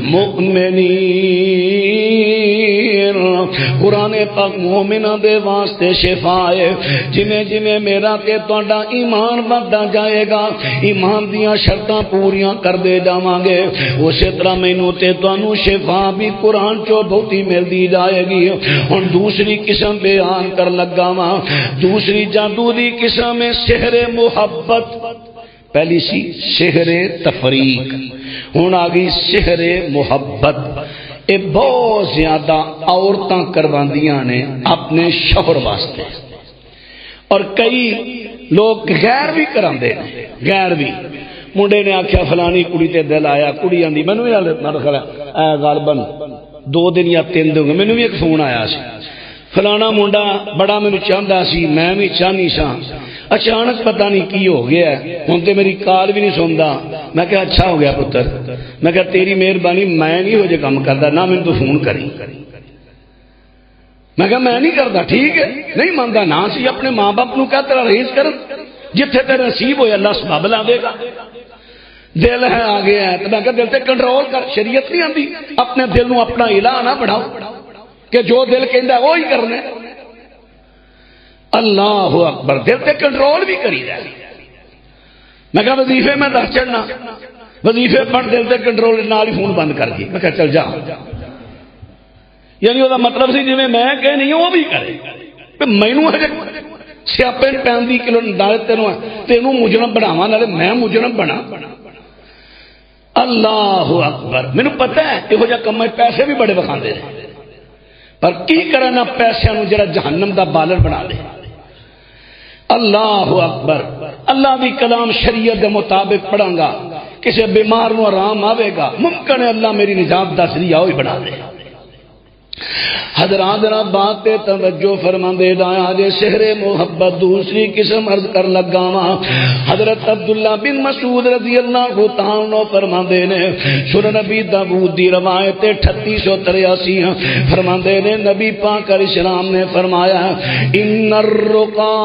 Speaker 1: قرآن پاک مومنہ دے واسطے شفا ہے، جویں جویں میرا تے تہاڈا ایمان بڑھدا جائے گا، ایمان دیاں شرطاں پوریاں کردے جاواں گے، اسی طرح مینوں تے تانوں شفا بھی قرآن چو بہتی ملتی جائے گی۔ اور دوسری قسم بیان کر لگا وا، دوسری جادو دی قسم ہے سحر محبت، پہلی سی سحر تفریق، ہن آ گئی سحر محبت۔ یہ بہت زیادہ عورتاں کرواندیاں نے اپنے شوہر واسطے، اور کئی لوگ غیر بھی کراندے ہیں، غیر بھی۔ منڈے نے آکھیا فلانی کڑی تے دل آیا، کڑی آندی مینوں غالباً 2 دن یا 3 دن مینوں بھی ایک فون آیا سی، فلانا منڈا بڑا مینوں چاہندا سی، میں بھی چاہنی سا، اچانک پتہ نہیں کی ہو گیا ہے، ہن تے میری کال بھی نہیں سندا۔ میں کہا اچھا ہو گیا پتر، میں کہا تیری مہربانی، میں نہیں ہو جے کام کردا، نہ مینوں تو فون کری۔ میں کہا میں نہیں کردا، ٹھیک ہے نہیں ماندا نہ سی، اپنے ماں باپ نوں کہہ تیرا ریز کر، جتھے تیرا نصیب ہویا اللہ سبب لا دے گا۔ دل ہے آ گیا ہے تو میں کہا دل تے کنٹرول کر، شریعت نہیں آندی اپنے دل نو اپنا الہ نہ بڑھاؤ کہ جو دل کہندا وہی کرنا۔ اللہ اکبر، دل تے کنٹرول بھی کری جائے۔ میں کہا وظیفے میں دس چڑھنا، وظیفے پڑھ دل تے کنٹرول نال ہی فون بند کر دی، میں کہا چل جا، یعنی وہ مطلب سی جی میں کہ نہیں وہ بھی کرے، مینوں سیاپے پین دی کلو نال تینوں مجرم بناواں نالے میں مجرم بنا۔ اللہ اکبر، مینوں پتہ ہے یہو جہا کم پیسے بھی بڑے وکھاندے نے، پر کی کرنا پیسے نو جڑا جہنم دا بالر بنا دے۔ اللہ اکبر، اللہ دی کلام شریعت دے مطابق پڑھاں گا، کسی بیمار نو آرام آوے گا، ممکن ہے اللہ میری نجات دا ذریعہ وہی بنا دے۔ حضرات ذرا بات پہ توجہ فرما دے دایا جے سحر محبت دوسری قسم عرض کر لگا وا۔ حضرت عبداللہ بن مسعود رضی اللہ تعالیٰ عنہ فرما دے نے سنن نبی داؤد دی روایت 3883 فرما دے نے نبی پاک علیہ السلام نے فرمایا ان الرقا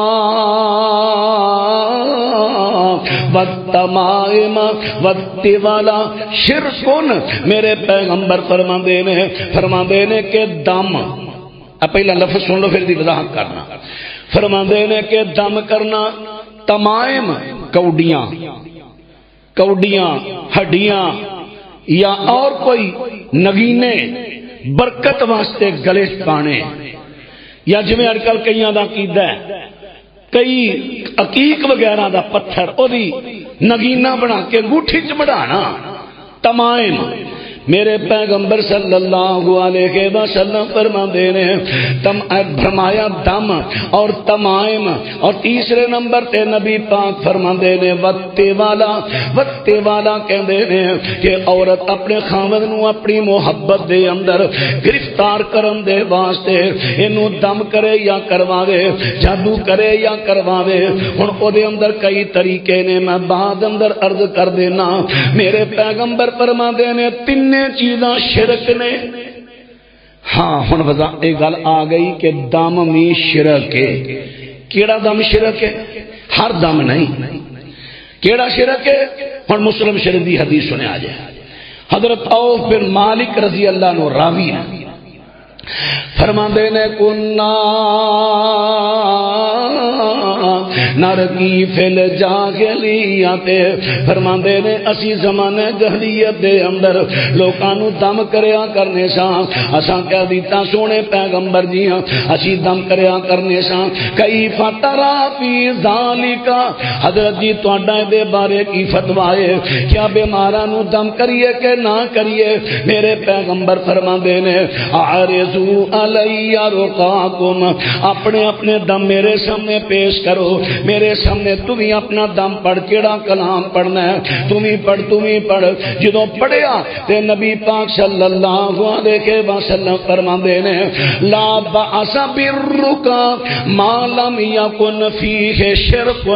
Speaker 1: والتمائم والتوالا شرکن، میرے پیغمبر فرما دے نے کہ دم، پہلا لفظ سن لو پھر دی وضاحت کرنا، فرماندے نے کہ دم کرنا تمائم کوڈیاں ہڈیاں یا اور کوئی نگینے برکت واسطے گلے پانے، یا جویں اج کل کئیاں دا عقیدہ ہے کئی عقیق وغیرہ دا پتھر او دی نگینہ بنا کے انگوٹھی چ بڑھانا، تمائم۔ میرے پیغمبر صلی اللہ علیہ وسلم فرماندے نے فرمایا دم اور تمائم، اور تیسرے نمبر تے نبی پاک فرماندے نے وتے والا کہندے نے کہ عورت اپنے خاوند نو اپنی محبت دے اندر گرفتار کرن دے واسطے اینو دم کرے یا کرواوے، جادو کرے یا کرواوے۔ ہن او دے اندر کئی طریقے نے، میں بعد اندر عرض کر دینا۔ میرے پیغمبر فرماندے نے تین چیزاں شرک نے۔ ہاں ہن وضا یہ گل آ گئی کہ دم بھی شرک ہے۔ کیڑا دم شرک ہے؟ ہر دم نہیں۔ کیڑا شرک ہے؟ ہن مسلم شریف دی حدیث سنے آ جائے، حضرت عوف بن مالک رضی اللہ عنہ راوی ہے، فرماندے نے کنا نرکی فل جاہلیت، فرماندے نے اسی زمانے جہلیت دے اندر لوکاں نو دم کریا کرنے ساں، اساں کہہ دیتا سونے پیغمبر جی ہاں اسی دم کریا کرنے ساں۔ کئی فترا فی ذالکا، حضرت جی تہاڈا دے بارے کی فتوا ہے، کیا بیماراں نو دم کریے کہ نہ کریے؟ میرے پیغمبر فرماندے نے اعرضوا علی رقاکم، اپنے اپنے دم میرے سامنے پیش کرو، میرے سامنے تم ہی اپنا دم پڑھ، کیڑا کلام پڑھنا ہے تم ہی پڑھ۔ جدوں پڑھیا تے نبی پاک صلی اللہ علیہ وسلم فرماندے نے لا بأس بالرقا ما لم یکن فیہ شرک،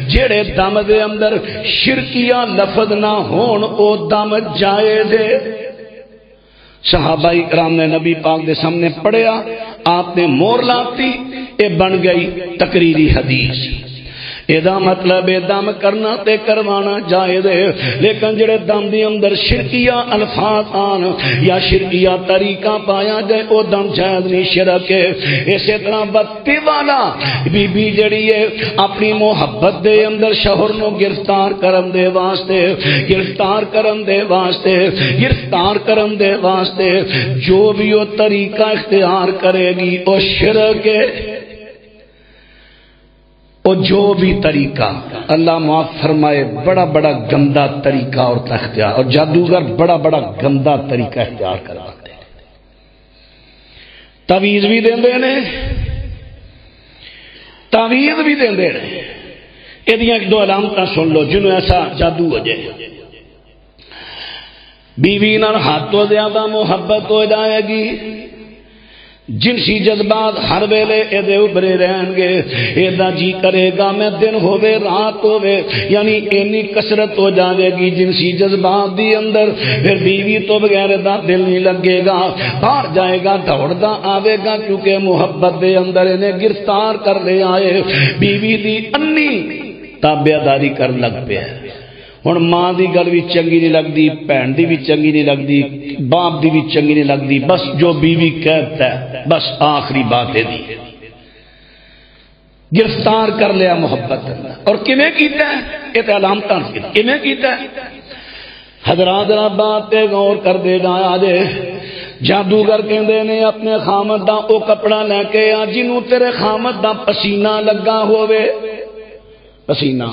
Speaker 1: جڑے دم دے اندر شرکیہ لفظ نہ ہون او دم جائز ہے۔ صحابہ کرام نے نبی پاک دے سامنے پڑھیا، آپ نے مور لاتی، اے بن گئی تقریری حدیث۔ ایدا مطلب ہے دم کرنا تے کروانا جائز ہے، لیکن جڑے دم دی اندر شرکیہ الفاظ آن یا شرکیہ طریقہ پایا جائے او دم جائز نہیں، شرک ہے۔ اسی طرح بتی والا بی بی جڑی ہے اپنی محبت دے اندر شوہر نو گرفتار کرن دے واسطے جو بھی وہ طریقہ اختیار کرے گی او شرک ہے۔ اور جو بھی طریقہ اللہ معاف فرمائے بڑا بڑا گندا طریقہ اور اختیار، اور جادوگر بڑا بڑا گندا طریقہ اختیار کرواتے ہیں، تعویذ بھی دیندے نے، تعویذ بھی دیندے نے۔ یہ ایک دو علامتاں سن لو جنہوں ایسا جادو ہو جائے، بیوی نال ہاتھ تو زیادہ محبت ہو جائے گی، جنسی جذبات ہر ویلے ایدے ابھرے رہن گے، ایدا جی کرے گا میں دن ہووے رات ہووے، یعنی اینی کثرت ہو جائے گی جنسی جذبات دی اندر، پھر بیوی تو بغیر دا دل نہیں لگے گا، باہر جائے گا دوڑدا آوے گا، کیونکہ محبت دے اندر انہیں گرفتار کر لے آئے، بیوی دی انی تابعداری کر لگ پیا۔ ہن ماں دی گل بھی چنگی نہیں لگتی، بھن دی بھی چنگی نہیں لگتی، باپ دی بھی چنگی نہیں لگتی، بس جو بیوی کہتا ہے بس آخری بات ہے دی، گرفتار کر لیا محبت۔ اور کیویں کیتا ہے؟ یہ تے علامتاں کیویں کیتا ہے؟ حضرات ذرا بات تے غور کر دے جا دے۔ جادوگر کہندے نے اپنے خامد دا او کپڑا لے کے آ جنوں تیرے خامد دا پسینہ لگا ہوئے، پسینہ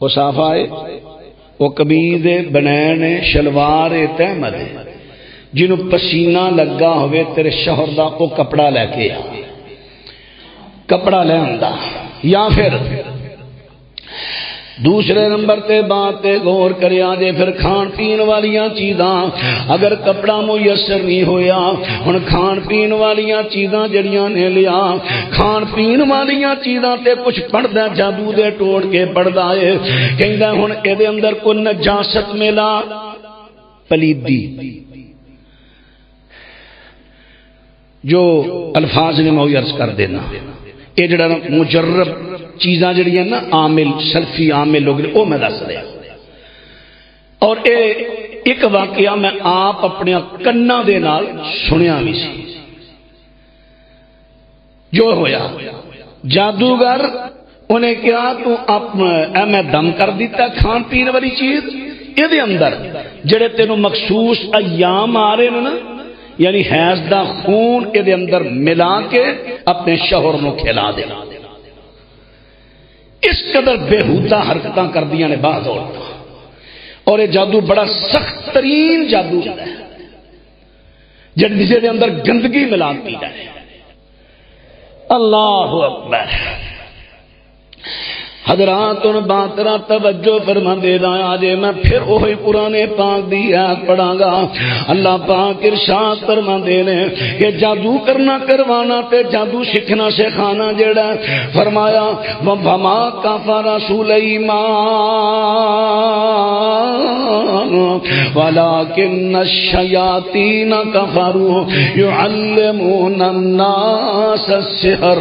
Speaker 1: وہ صاف آئے، وہ قمیض بنین شلوار تحمد جنہوں پسینہ لگا ہوئے تیرے شوہر دا وہ کپڑا لے کے آ، کپڑا لے آندا۔ یا پھر دوسرے نمبر تے بات تے غور کریا جے، پھر کھان پین والیاں چیزاں اگر کپڑا میسر نہیں ہویا، ہن کھان پین والیاں چیزاں جڑیاں نے لیا، کھان پین والیاں چیزاں تے کچھ پڑھدا جادو دے ٹوڑ کے پڑھدا ہے، کہندا ہن اے دے اندر کوئی نجاست ملا، پلیدی، جو الفاظ نے میں عرض کر دینا، یہ جڑا مجرب چیزاں جڑیاں نا عامل سلفی عامل لوگ او میں دس رہا، اور اے ایک واقعہ میں آپ اپنے کنا دے نال سنیا بھی سی۔ جو ہویا جادوگر انہیں کیا تو میں دم کر دیتا کھان پین والی چیز یہ اندر جڑے تینوں مخصوص ایام آ رہے ہیں نا، یعنی حیض دا خون یہ اندر ملا کے اپنے شوہر نو کھلا دے. اس قدر بےہودہ حرکتاں کر دیا نے بعض عورتاں، اور یہ جادو بڑا سخت ترین جادو ہے جس دے اندر گندگی ملا دی جائے. اللہ اکبر. حضرات ان باترا توجہ فرما دے رہا آج میں پھر وہی پرانے پاک دی آیت پڑھاں گا. اللہ پاک ارشاد فرما دے نے کہ جادو کرنا کروانا تے جادو سیکھنا سکھانا جڑا فرمایا وما کفر سلیمان ولکن الشیاطین کفروا یعلمون الناس السحر.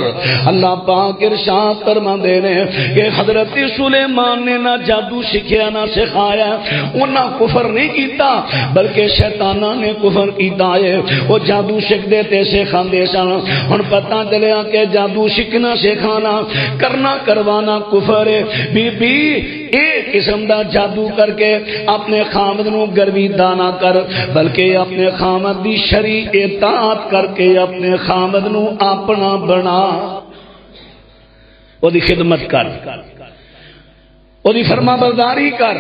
Speaker 1: اللہ پاک ارشاد فرما دے نے کہ حضرت سلیمان نے نہ جادو سکھیا نہ سکھایا، انہاں کفر نہیں کیتا بلکہ شیطاناں نے کفر کیتا ہے. وہ جادو سکھدے تے سکھاندے سن. ہن پتہ چلیا کہ جادو سکھنا سکھانا کرنا کروانا کفر ہے. بی بی ایک قسم دا جادو کر کے اپنے خامد نو گرویدہ نہ کر بلکہ اپنے خامد دی شرعی اطاعت کر کے اپنے خامد نو اپنا بنا، وہ دی خدمت کر، وہ دی فرما برداری کر،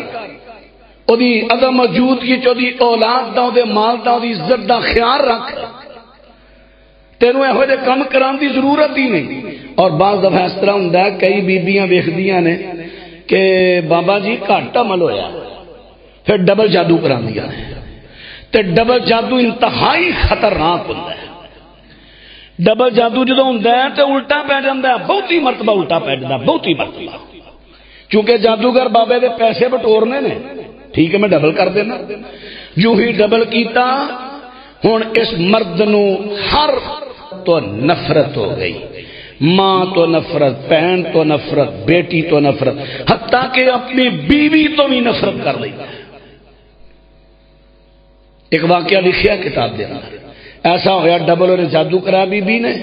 Speaker 1: وہ دی عدم موجود کی جو دی اولاد دا دے مال دا دی عزت دا خیال رکھ. تینوں یہ ہوئے کم کران دی ضرورت ہی نہیں. اور بعض دفعہ اس طرح ہوندا ہے کئی بیبیاں ویکھدیاں نے کہ بابا جی گھٹ عمل ہویا پھر ڈبل جادو کران دیا نے تے ڈبل جادو انتہائی خطرناک ہوندا ہے. ڈبل جادو جدو ہوندا ہے تے الٹا پی جاندا ہے، بہت ہی مرتبہ الٹا پی جاندا، بہت ہی مرتبہ. چونکہ جادوگر بابے دے پیسے بٹورنے نے، ٹھیک ہے میں ڈبل کر دینا. جو ہی ڈبل کیتا ہن اس مرد نو ہر تو نفرت ہو گئی، ماں تو نفرت، بہن تو نفرت، بیٹی تو نفرت، حتیٰ کہ اپنی بیوی تو بھی نفرت کر لی. ایک واقعہ لکھیا کتاب دے اندر، ایسا ہویا ڈبل اور جادو کرا بی بی نے.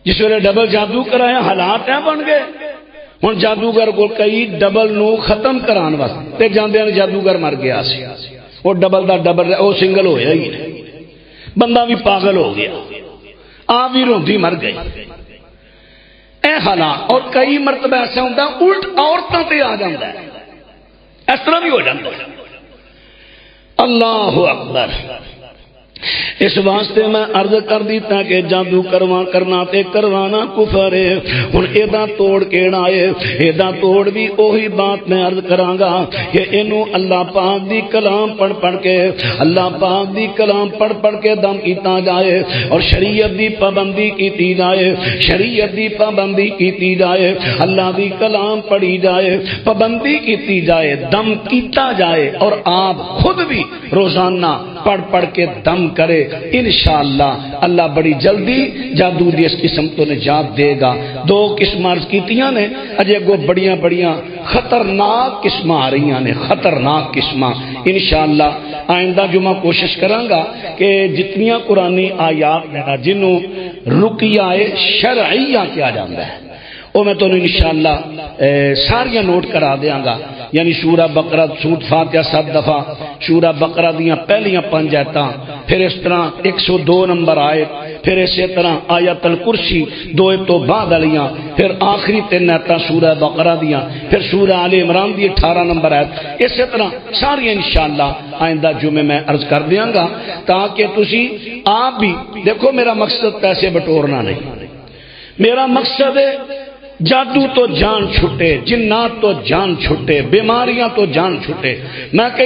Speaker 1: جس ویلے ڈبل جادو کرایا حالات ہیں بن گئے. ہن جادوگر کو کئی ڈبل نو ختم کران واسطے جاندے نے جادوگر مر گیا سی. وہ ڈبل دا ڈبل وہ سنگل ہویا ہی نہیں، بندہ بھی پاگل ہو گیا، آپ بھی روندی مر گئی. اے حالات. اور کئی مرتبہ ایسا ہوتا الٹ عورتوں تے آ جاتا ہے، اس طرح بھی ہو جاتا ہے. اللہ اکبر. اس واسطے میں عرض کر دیتا کہ جادو کرنا تے کروانا کفر ہے. ہن ایدا توڑ کیڑا ہے؟ ایدا توڑ بھی وہی بات میں عرض کراں گا کہ اینو اللہ پاک دی کلام پڑھ پڑھ کے، اللہ پاک دی کلام پڑھ پڑھ کے دم کیتا جائے اور شریعت دی پابندی کیتی جائے، شریعت دی پابندی کیتی جائے، اللہ دی کلام پڑھی جائے، پابندی کیتی جائے، دم کیتا جائے اور آپ خود بھی روزانہ پڑھ پڑھ کے دم کرے. انشاءاللہ اللہ بڑی جلدی جادو دی اس قسم تو نجات دے گا. دو قسم عرض کیتیاں نے، اجے گو بڑیاں بڑیاں خطرناک قسم آ رہی نے، خطرناک قسم. انشاءاللہ آئندہ جمعہ کوشش کراں گا کہ جتنیاں قرآنی آیات جنہوں رقیہ شرعیہ کیا جاتا ہے وہ میں تو انشاءاللہ ساریاں نوٹ کرا دیاں گا. یعنی سورہ بقرہ سورۃ فاتحہ 7 دفعہ، سورہ بقرہ دیاں پہلیاں 5 آیتاں، پھر اس طرح 102 نمبر آیت، پھر اسی طرح آیت الکرسی 2 تو بعد والیاں، پھر آخری 3 آیتاں سورہ بقرہ دیاں، پھر سورہ آل عمران دی 18 نمبر آیت. اسی طرح ساری انشاءاللہ آئندہ جمعے میں عرض کر دیاں گا تاکہ تسی آپ بھی دیکھو. میرا مقصد پیسے بٹورنا نہیں، میرا مقصد ہے جادو تو جان چھٹے، جنات تو جان چھٹے، بیماریاں تو جان چھٹے. میں کہیں